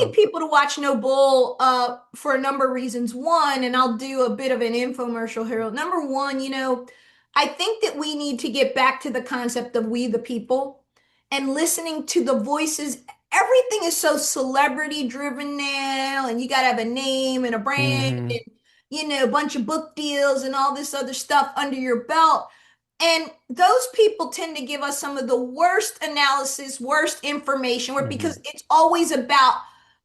need So, people to watch No Bull for a number of reasons. One, and I'll do a bit of an infomercial here. Number one, I think that we need to get back to the concept of we the people and listening to the voices. Everything is so celebrity driven now, and you got to have a name and a brand hmm and, a bunch of book deals and all this other stuff under your belt. And those people tend to give us some of the worst analysis, worst information, because hmm it's always about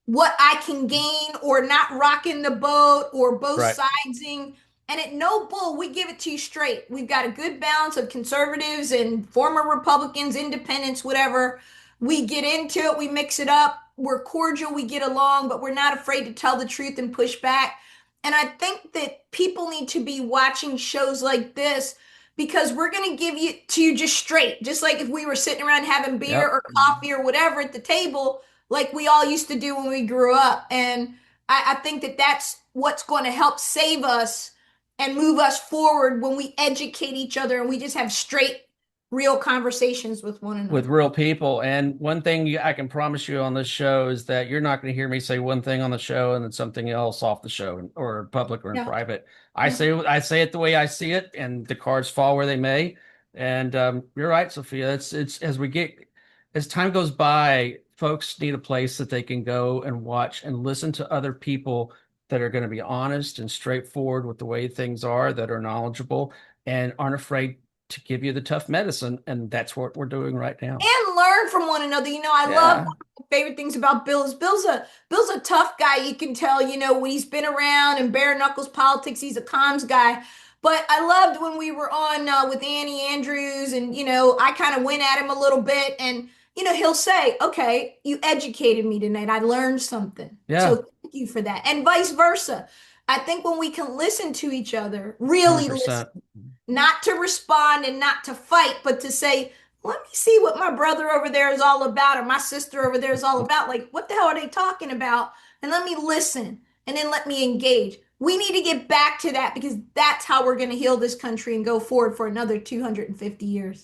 what I can gain or not rocking the boat or both right. sidesing. And at No Bull, we give it to you straight. We've got a good balance of conservatives and former Republicans, independents, whatever. We get into it, we mix it up. We're cordial, we get along, but we're not afraid to tell the truth and push back. And I think that people need to be watching shows like this because we're going to give you to you just straight, just like if we were sitting around having beer Yep. or coffee or whatever at the table, like we all used to do when we grew up. And I think that that's what's going to help save us and move us forward when we educate each other and we just have straight, real conversations with one With another. real people. And one thing I can promise you on this show is that you're not going to hear me say one thing on the show and then something else off the show or public or in Yeah. private. I Yeah. say I say it the way I see it, and the cards fall where they may. And you're right, Sophia. It's as time goes by, folks need a place that they can go and watch and listen to other people that are going to be honest and straightforward with the way things are, that are knowledgeable and aren't afraid to give you the tough medicine, and that's what we're doing right now. And learn from one another. I love one Yeah, of my favorite things about Bill is Bill's a tough guy. You can tell, when he's been around in bare knuckles politics, he's a comms guy. But I loved when we were on with Annie Andrews, and I kind of went at him a little bit, and he'll say, "Okay, you educated me tonight. I learned something. So yeah, thank you for that," and vice versa. I think when we can listen to each other, really listen, 100%. not to respond and not to fight, but to say, let me see what my brother over there is all about or my sister over there is all about. Like, what the hell are they talking about? And let me listen and then let me engage. We need to get back to that because that's how we're going to heal this country and go forward for another 250 years.